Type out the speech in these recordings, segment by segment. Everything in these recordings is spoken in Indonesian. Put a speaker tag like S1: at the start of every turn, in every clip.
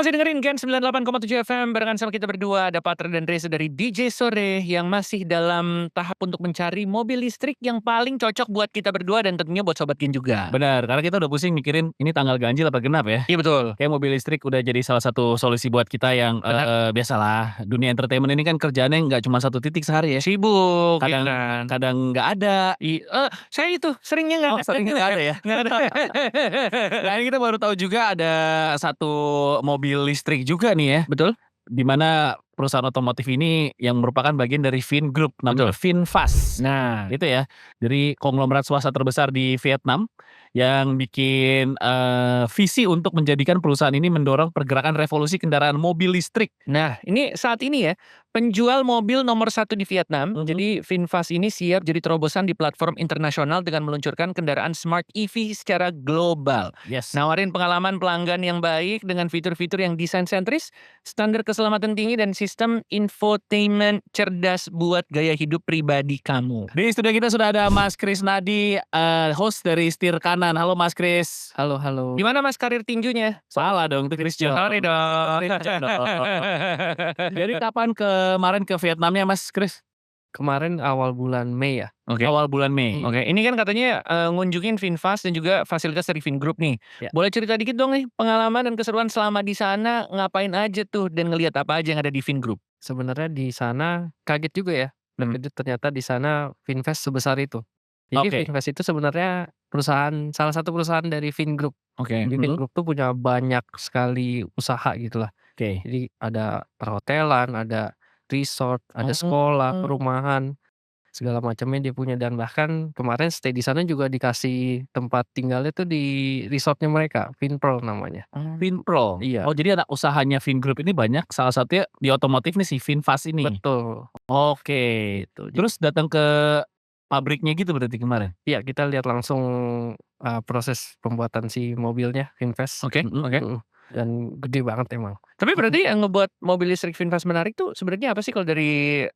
S1: masih dengerin Gen 98,7 FM barengan sama kita berdua. Ada Patra dan Reza dari DJ Sore yang masih dalam tahap untuk mencari mobil listrik yang paling cocok buat kita berdua dan tentunya buat Sobat Gen juga.
S2: Benar, karena kita udah pusing mikirin ini tanggal ganjil apa genap ya.
S1: Iya betul.
S2: Kayak mobil listrik udah jadi salah satu solusi buat kita yang biasalah dunia entertainment ini kan kerjaannya nggak cuma satu titik sehari ya.
S1: Sibuk,
S2: Kadang
S1: ya kan?
S2: kadang nggak ada.
S1: Saya itu seringnya nggak
S2: Seringnya nggak ada ya.
S1: nggak ada.
S2: Nah ini kita baru tahu juga ada satu mobil listrik juga nih ya.
S1: Betul.
S2: Di mana perusahaan otomotif ini yang merupakan bagian dari Vingroup namanya VinFast.
S1: Nah,
S2: Itu ya. Jadi konglomerat swasta terbesar di Vietnam yang bikin visi untuk menjadikan perusahaan ini mendorong pergerakan revolusi kendaraan mobil listrik.
S1: Nah, ini saat ini ya, penjual mobil nomor 1 di Vietnam. Jadi VinFast ini siap jadi terobosan di platform internasional dengan meluncurkan kendaraan smart EV secara global.
S2: Yes.
S1: Nawarin pengalaman pelanggan yang baik dengan fitur-fitur yang desain sentris, standar keselamatan tinggi dan sistem infotainment cerdas buat gaya hidup pribadi kamu.
S2: Di studio kita sudah ada Mas Kris Nadi, host dari Setir Kanan. Halo Mas Kris.
S3: Halo.
S1: Gimana Mas karir tinjunya?
S2: Salah dong, itu Kris Jo.
S1: Sorry dong.
S2: Jadi kapan kemarin ke Vietnamnya Mas Kris?
S3: Kemarin awal bulan Mei ya.
S1: Oke.
S2: Awal bulan Mei.
S1: Oke, ini kan katanya ngunjungin VinFast dan juga fasilitas dari Vingroup nih.
S3: Ya.
S1: Boleh cerita dikit dong nih pengalaman dan keseruan selama di sana, ngapain aja tuh dan ngelihat apa aja yang ada di Vingroup?
S3: Sebenarnya di sana kaget juga ya. Kaget ternyata di sana VinFast sebesar itu. Jadi
S2: Oke.
S3: VinFast itu sebenarnya salah satu perusahaan dari Vingroup.
S2: Oke.
S3: Jadi Vingroup tuh punya banyak sekali usaha gitulah.
S2: Oke.
S3: Jadi ada perhotelan, ada resort, ada sekolah, perumahan, segala macamnya dia punya, dan bahkan kemarin stay di sana juga dikasih tempat tinggalnya tuh di resortnya mereka, Vinpearl namanya.
S2: Vinpro.
S3: Iya.
S2: Oh jadi anak usahanya Vingroup ini banyak, salah satunya di otomotif nih si VinFast ini.
S3: Betul.
S2: Oke.
S3: Gitu.
S2: Terus datang ke pabriknya gitu berarti kemarin?
S3: Iya, kita lihat langsung proses pembuatan si mobilnya VinFast.
S1: Oke.
S3: Dan gede banget emang.
S1: Tapi berarti yang ngebuat mobil listrik VinFast menarik tuh sebenarnya apa sih kalau dari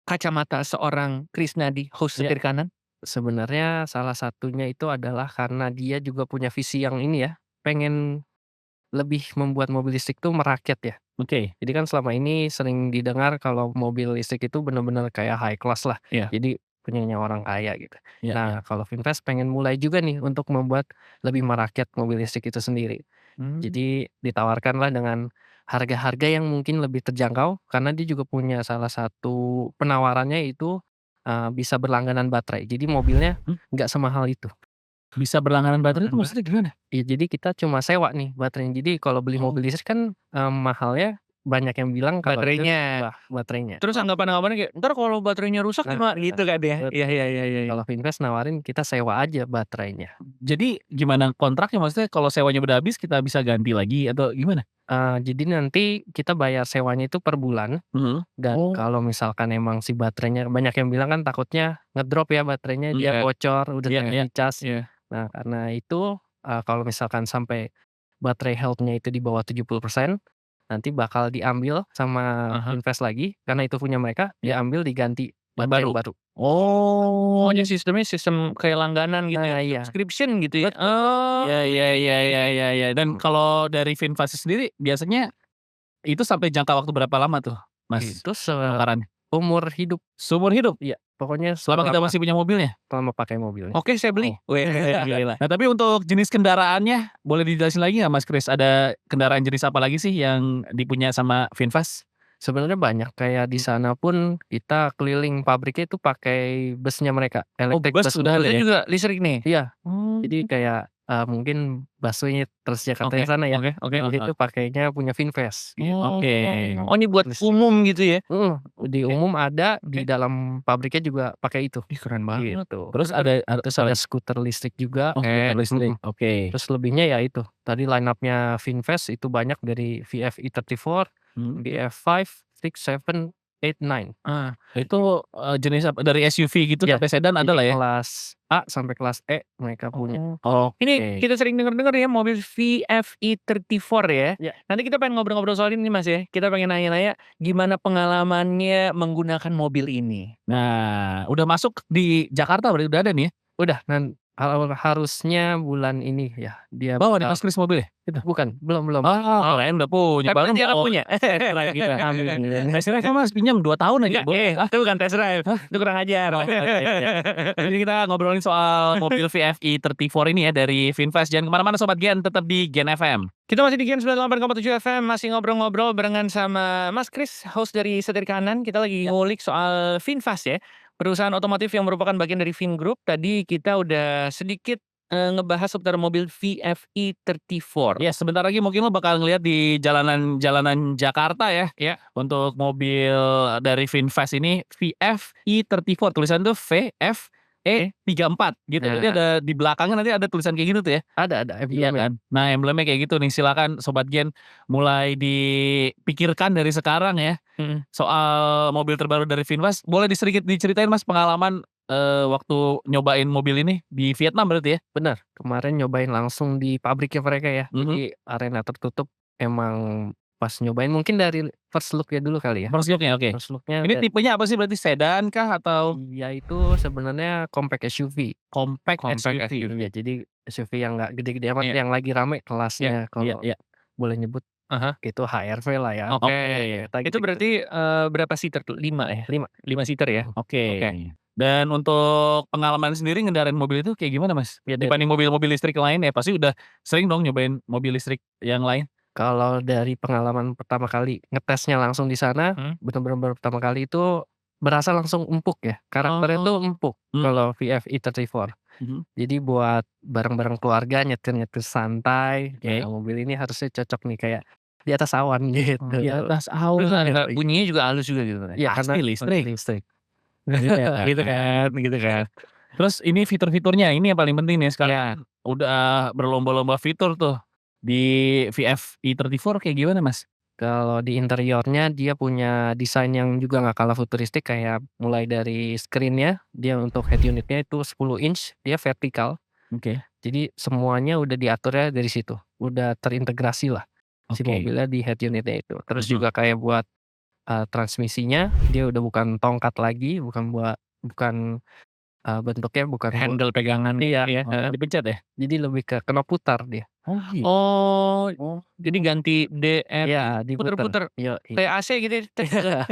S1: kacamata seorang Kris Nadi, host Setir Kanan?
S3: Sebenarnya salah satunya itu adalah karena dia juga punya visi yang ini ya, pengen lebih membuat mobil listrik tuh merakyat ya.
S2: Oke.
S3: Jadi kan selama ini sering didengar kalau mobil listrik itu benar-benar kayak high class lah.
S1: Iya.
S3: Jadi punyanya orang kaya gitu.
S2: Iya,
S3: Nah, kalau VinFast pengen mulai juga nih untuk membuat lebih merakyat mobil listrik itu sendiri. Jadi ditawarkanlah dengan harga-harga yang mungkin lebih terjangkau karena dia juga punya salah satu penawarannya itu bisa berlangganan baterai. Jadi mobilnya nggak semahal itu.
S2: Bisa berlangganan baterai itu maksudnya gimana?
S3: Ya, jadi kita cuma sewa nih baterainya. Jadi kalau beli mobil listrik kan mahalnya, banyak yang bilang kalau itu baterainya.
S1: Terus anggapan-anggapannya kayak, ntar kalau baterainya rusak gimana gitu kan ya?
S3: betul.
S1: Iya.
S3: Kalau VinFast nawarin kita sewa aja baterainya.
S2: Jadi gimana kontraknya, maksudnya kalau sewanya udah habis kita bisa ganti lagi atau gimana?
S3: Jadi nanti kita bayar sewanya itu per bulan. Dan kalau misalkan emang si baterainya, banyak yang bilang kan takutnya ngedrop ya baterainya, dia bocor udah dicas. Nah, karena itu kalau misalkan sampai baterai health-nya itu di bawah 70%, nanti bakal diambil sama VinFast lagi karena itu punya mereka, diambil diganti baterai yang baru.
S1: Oh, jadi sistemnya sistem kayak langganan gitu ya?
S3: Iya.
S1: Subscription gitu ya?
S2: Iya. Dan kalau dari VinFast sendiri biasanya itu sampai jangka waktu berapa lama tuh, Mas?
S3: Itu
S2: Bakarannya?
S3: umur hidup.
S2: Seumur hidup?
S3: Iya, pokoknya
S2: Selama kita masih punya mobilnya?
S3: selama pakai mobilnya.
S1: Oke, saya beli.
S2: Gila. Nah tapi untuk jenis kendaraannya boleh dijelasin lagi nggak Mas Kris? Ada kendaraan jenis apa lagi sih yang dipunya sama VinFast?
S3: Sebenarnya banyak, kayak di sana pun kita keliling pabriknya itu pakai busnya mereka, electric
S2: bus
S3: bus.
S2: sudah ada
S1: Itu
S2: ya?
S1: juga listrik nih?
S3: Iya. Jadi kayak mungkin busway Transjakarta yang sana ya.
S1: Oke.
S3: Itu pakainya punya VinFast.
S2: Oke.
S1: Oh, ini buat umum gitu ya?
S3: Di umum ada, di dalam pabriknya juga pakai itu.
S1: Keren banget.
S3: Gitu.
S2: Terus ada
S3: skuter listrik juga.
S2: skuter listrik. Oke.
S3: Terus lebihnya ya itu. Tadi line up-nya VinFast itu banyak dari VF E34, VF5, 6, 7, 8, 9.
S2: Itu jenis apa? Dari SUV gitu sampai sedan ada lah ya?
S3: Kelas A sampai kelas E mereka punya.
S1: Ini kita sering denger ya mobil VF E34 ya.
S3: Iya.
S1: Nanti kita pengen ngobrol-ngobrol soal ini Mas ya. Kita pengen nanya-nanya gimana pengalamannya menggunakan mobil ini.
S2: Nah, udah masuk di Jakarta berarti udah ada nih ya?
S3: Udah, Harusnya bulan ini ya dia
S2: Bawa nih
S3: bakal
S2: Mas Kris mobilnya? Gitu?
S3: bukan, belum.
S2: Oh, kirain udah punya.
S1: Tapi dia
S2: mau
S1: punya.
S2: test drive kita.
S3: Alhamdulillah.
S2: Test drive Mas pinjam 2 tahun aja,
S1: Enggak, itu bukan test drive. Itu kurang ajar.
S2: Oh, Jadi kita ngobrolin soal mobil VFI 34 ini ya dari Finfast. Jangan kemana-mana Sobat Gen, tetap di Gen FM.
S1: Kita masih di Gen 98,7 FM, masih ngobrol-ngobrol barengan sama Mas Kris, host dari Setir Kanan. Kita lagi ngulik soal Finfast ya, perusahaan otomotif yang merupakan bagian dari Vingroup. Tadi kita udah sedikit ngebahas seputar mobil VFI 34.
S2: Ya, sebentar lagi mungkin lo bakal ngeliat di jalanan-jalanan Jakarta ya.
S1: Ya.
S2: Untuk mobil dari Finfast ini VFI 34, tulisan tuh VFE34 gitu.
S1: Nah.
S2: Jadi ada di belakangnya nanti ada tulisan kayak gitu tuh ya.
S3: Ada
S2: Iya
S3: emblemnya.
S2: kan. Nah, emblemnya kayak gitu nih. Silakan Sobat Gen mulai dipikirkan dari sekarang ya. Soal mobil terbaru dari Finfast. Boleh sedikit diceritain Mas pengalaman waktu nyobain mobil ini di Vietnam berarti ya?
S3: Benar, kemarin nyobain langsung di pabriknya mereka ya. Jadi arena tertutup, emang pas nyobain mungkin dari first look ya dulu kali ya.
S2: First look-nya, oke.
S3: First look-nya
S2: Ini tipenya apa sih berarti, sedan kah atau
S3: Iya itu sebenarnya compact SUV.
S2: compact
S1: Compact
S2: SUV?
S3: Ya jadi SUV yang nggak gede-gede amat,
S1: Iya.
S3: yang lagi rame kelasnya kalau
S2: Iya.
S3: boleh nyebut.
S1: Aha.
S3: Itu HRV lah ya.
S1: Oke.
S3: Kita
S1: Itu
S3: gitu.
S1: berarti berapa seater tuh? 5 ya?
S3: 5.
S1: 5 seater ya?
S2: Oke.
S1: Oke.
S2: Dan untuk pengalaman sendiri ngendarain mobil itu kayak gimana Mas?
S3: Ya, dari-
S2: Dibanding mobil-mobil listrik lain ya pasti udah sering dong nyobain mobil listrik yang lain?
S3: Kalau dari pengalaman pertama kali ngetesnya langsung di sana, benar-benar pertama kali itu berasa langsung empuk ya. Karakternya tuh empuk kalau VFI 34. Jadi buat bareng-bareng keluarga nyetir-nyetir santai. Nah, mobil ini harusnya cocok nih kayak di atas awan gitu.
S2: Di atas
S1: Terus
S2: awan.
S1: bunyinya juga halus juga gitu.
S3: Iya,
S2: Pasti
S3: karena
S2: listrik. Gitu kan. Terus ini fitur-fiturnya, ini yang paling penting nih sekarang. Udah berlomba-lomba fitur tuh di VFI 34 kayak gimana Mas?
S3: Kalau di interiornya dia punya desain yang juga nggak kalah futuristik, kayak mulai dari screen-nya, dia untuk head unit-nya itu 10 inch, dia vertikal.
S2: Oke.
S3: Jadi semuanya udah diaturnya dari situ, udah terintegrasi lah si mobilnya di head unit-nya itu. Terus juga kayak buat transmisinya dia udah bukan tongkat lagi, bentuknya bukan
S1: Handle pegangan.
S3: Iya.
S2: Dipencet ya?
S3: Jadi lebih ke knop putar dia.
S1: Oh, jadi ganti DM.
S3: Iya, diputer.
S1: Puter-puter.
S3: Yoi.
S1: Kayak AC gitu ya.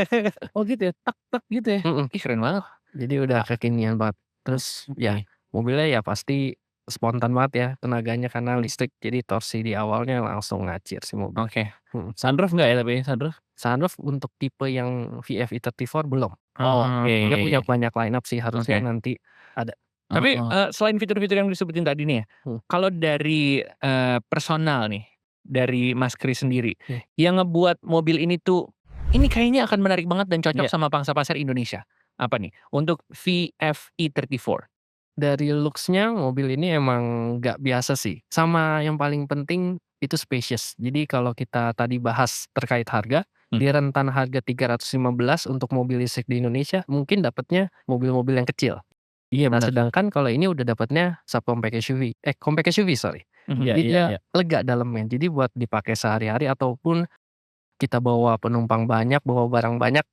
S2: Oh gitu ya, tak gitu ya?
S1: Ih, keren banget.
S3: Jadi udah kekinian banget. Terus ya mobilnya ya pasti spontan banget ya tenaganya karena listrik, jadi torsi di awalnya langsung ngacir si mobil.
S1: Oke.
S2: Sunroof nggak ya tapi sunroof?
S3: Sunroof untuk tipe yang VFI 34 belum.
S2: Oke.
S3: Dia punya banyak lineup sih, harusnya nanti ada.
S1: Tapi selain fitur-fitur yang disebutin tadi nih ya, kalau dari personal nih, dari Mas Kris sendiri, yang ngebuat mobil ini tuh, ini kayaknya akan menarik banget dan cocok sama pangsa pasar Indonesia. Apa nih? Untuk VFI 34.
S3: Dari looks-nya mobil ini emang nggak biasa sih. Sama yang paling penting itu spacious. Jadi kalau kita tadi bahas terkait harga, di rentan harga 315 untuk mobil listrik di Indonesia, mungkin dapatnya mobil-mobil yang kecil.
S2: Iya
S3: Nah,
S2: benar.
S3: sedangkan kalau ini udah dapatnya subcompact SUV. Compact SUV sorry. Jadi dia lega dalamnya. Jadi buat dipakai sehari-hari ataupun kita bawa penumpang banyak, bawa barang banyak,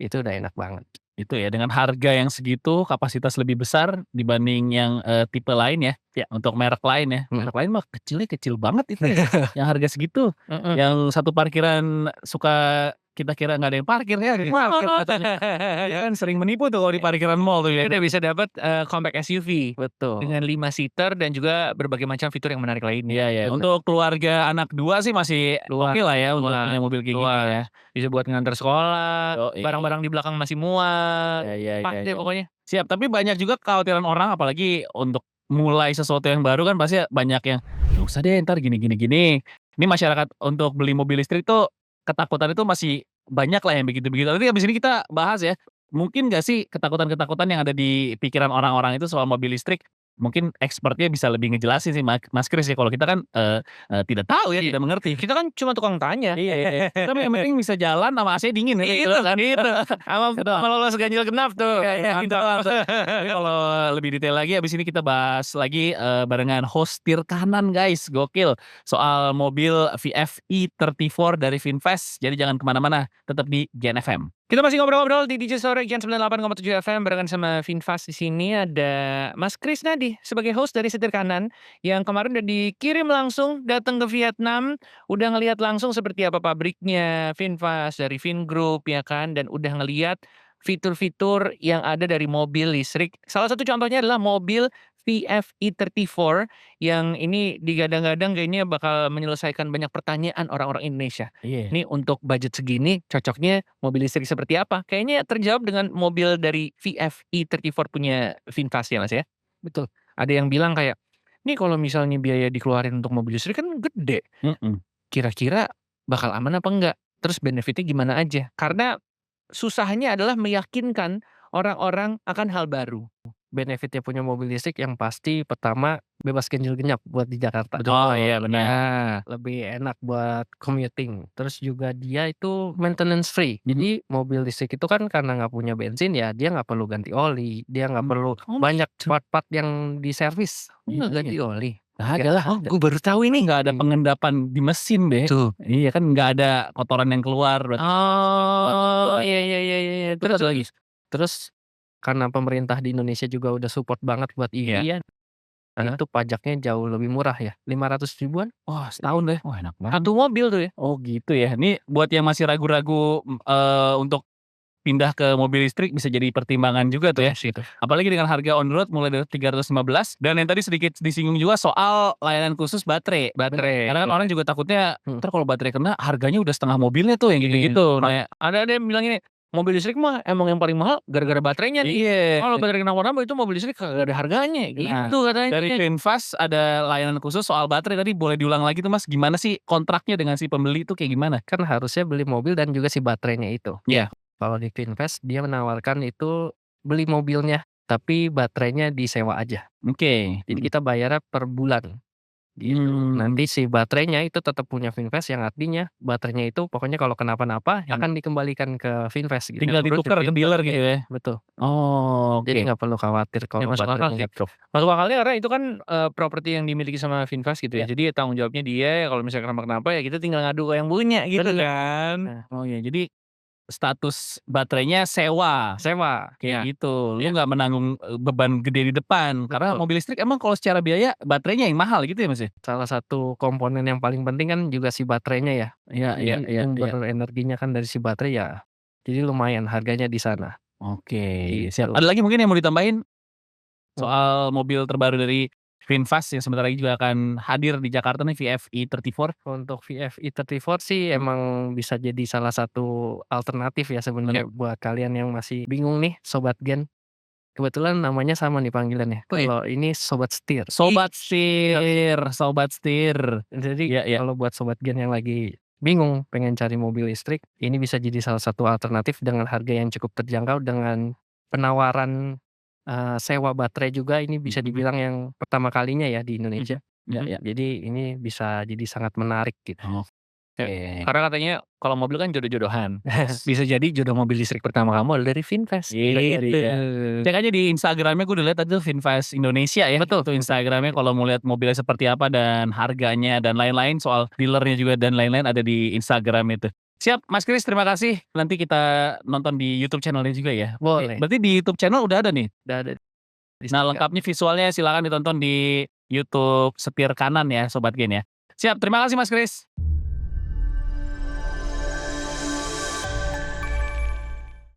S3: itu udah enak banget.
S2: Itu ya, dengan harga yang segitu, kapasitas lebih besar dibanding yang tipe lain ya. Untuk merek lain ya. Merek lain mah kecilnya kecil banget itu ya. Yang harga segitu. Yang satu parkiran suka kita kira nggak ada yang parkir ya. Parkir katanya. Ya kan sering menipu tuh kalau di parkiran mall tuh ya.
S1: Udah bisa dapat compact SUV.
S3: Betul.
S1: Dengan 5 seater dan juga berbagai macam fitur yang menarik lainnya.
S2: Iya. Untuk keluarga anak 2 sih masih oke lah ya untuk punya mobil kayak gitu ya.
S1: Bisa buat ngantar sekolah, barang-barang di belakang masih muat.
S2: Iya.
S1: Pas deh pokoknya.
S2: Siap, tapi banyak juga kekhawatiran orang apalagi untuk mulai sesuatu yang baru kan pasti banyak yang nggak usah deh ntar gini. Ini masyarakat untuk beli mobil listrik tuh ketakutan itu masih banyak lah yang begitu-begitu. Nanti abis ini kita bahas ya. Mungkin nggak sih ketakutan-ketakutan yang ada di pikiran orang-orang itu soal mobil listrik? Mungkin expertnya bisa lebih ngejelasin sih Mas Kris ya. Kalau kita kan tidak tahu ya, tidak mengerti.
S1: Kita kan cuma tukang tanya.
S2: Iya. Tapi yang penting bisa jalan sama AC dingin ya.
S1: Gitu kan. Sama lolos ganjil genap tuh.
S2: Gitu. Tapi kalau lebih detail lagi abis ini kita bahas lagi barengan host Setir Kanan guys. Gokil. Soal mobil VFI 34 dari Finfast. Jadi jangan kemana-mana. Tetap di Gen FM.
S1: Kita masih ngobrol-ngobrol di DJ Sore Kian 98,7 FM barengan sama Finfast. Di sini ada Mas Kris Nadi sebagai host dari Setir Kanan yang kemarin udah dikirim langsung datang ke Vietnam, udah ngelihat langsung seperti apa pabriknya Finfast dari Vingroup ya kan, dan udah ngelihat fitur-fitur yang ada dari mobil listrik. Salah satu contohnya adalah mobil VF e34 yang ini digadang-gadang kayaknya bakal menyelesaikan banyak pertanyaan orang-orang Indonesia. Ini untuk budget segini cocoknya mobil listrik seperti apa? Kayaknya terjawab dengan mobil dari VF e34 punya Finfast ya Mas ya?
S3: Betul.
S1: Ada yang bilang kayak, "Nih kalau misalnya biaya dikeluarin untuk mobil listrik kan gede. Kira-kira bakal aman apa enggak? Terus benefitnya gimana aja?" Karena susahnya adalah meyakinkan orang-orang akan hal baru.
S3: Benefitnya punya mobil listrik yang pasti pertama bebas ganjil genap buat di Jakarta.
S2: Oh iya benar.
S3: Ya, lebih enak buat commuting. Terus juga dia itu maintenance free. Jadi mobil listrik itu kan karena nggak punya bensin ya dia nggak perlu ganti oli, dia nggak perlu banyak part-part yang diservis.
S1: Nggak ganti oli?
S2: Nggak ada lah.
S1: Oh, gue baru tahu ini.
S2: Nggak ada pengendapan di mesin deh.
S1: Tuh.
S2: Iya kan nggak ada kotoran yang keluar.
S1: Oh iya.
S3: Terus karena pemerintah di Indonesia juga udah support banget buat EV ya. Itu pajaknya jauh lebih murah ya, 500 ribuan.
S2: Wah setahun deh. Wah enak banget.
S1: Satu mobil tuh ya?
S2: Oh gitu ya. Ini buat yang masih ragu-ragu untuk pindah ke mobil listrik bisa jadi pertimbangan juga tuh ya. Apalagi dengan harga on road mulai dari 315 dan yang tadi sedikit disinggung juga soal layanan khusus baterai. Karena kan orang juga takutnya ntar kalau baterai kena harganya udah setengah mobilnya tuh yang gitu-gitu. Nah,
S1: ada yang bilang ini, mobil listrik mah emang yang paling mahal gara-gara baterainya nih.
S2: Iya.
S1: Kalau baterai nambah-nambah itu mobil listrik kagak ada harganya gitu katanya.
S2: Dari Finfast ada layanan khusus soal baterai tadi boleh diulang lagi tuh Mas, gimana sih kontraknya dengan si pembeli itu kayak gimana?
S3: Kan harusnya beli mobil dan juga si baterainya itu.
S2: Iya.
S3: Kalau di Finfast dia menawarkan itu beli mobilnya tapi baterainya disewa aja.
S2: Oke.
S3: Jadi kita bayarnya per bulan. Gitu. Nanti si baterainya itu tetap punya Finfast yang artinya baterainya itu pokoknya kalau kenapa-napa akan dikembalikan ke Finfast gitu.
S2: Tinggal ditukar ke dealer gitu ya.
S3: Betul.
S2: Oh,
S3: Jadi nggak perlu khawatir kalau
S1: masuk akal
S3: baterainya
S1: sih. Masuk akalnya karena itu kan properti yang dimiliki sama Finfast gitu ya. Jadi tanggung jawabnya dia, kalau misalnya kenapa-kenapa ya kita tinggal ngadu ke yang punya gitu kan.
S2: Oh ya, jadi status baterainya sewa kayak gitu. Lu nggak menanggung beban gede di depan karena mobil listrik emang kalau secara biaya baterainya yang mahal gitu ya Mas ya?
S3: Salah satu komponen yang paling penting kan juga si baterainya ya.
S2: Iya.
S3: Sumber energinya kan dari si baterai ya. Jadi lumayan harganya di sana.
S2: Oke, siap. Ada lagi mungkin yang mau ditambahin soal mobil terbaru dari Finfast yang sebentar lagi juga akan hadir di Jakarta nih, VF e34.
S3: Untuk VF e34 sih emang bisa jadi salah satu alternatif ya sebenarnya buat kalian yang masih bingung nih Sobat Gen. Kebetulan namanya sama nih panggilannya. Kalau ini Sobat Setir.
S2: Sobat Setir.
S3: Jadi kalau buat Sobat Gen yang lagi bingung pengen cari mobil listrik, ini bisa jadi salah satu alternatif dengan harga yang cukup terjangkau dengan penawaran sewa baterai juga ini bisa dibilang yang pertama kalinya ya di Indonesia. Jadi ini bisa jadi sangat menarik gitu.
S1: Karena katanya kalau mobil kan jodoh-jodohan. Bisa jadi jodoh mobil listrik pertama kamu adalah dari Finfast.
S2: Cek aja di Instagramnya gue udah lihat tadi tuh Finfast Indonesia ya.
S3: Betul.
S2: Tuh Instagramnya kalau mau lihat mobilnya seperti apa dan harganya dan lain-lain soal dealernya juga dan lain-lain ada di Instagram itu. Siap, Mas Kris, terima kasih. Nanti kita nonton di YouTube channelnya juga ya.
S3: Boleh.
S2: Berarti di YouTube channel udah ada nih?
S3: Udah ada.
S2: Nah lengkapnya visualnya silakan ditonton di YouTube Setir Kanan ya Sobat Gen ya. Siap, terima kasih Mas Kris.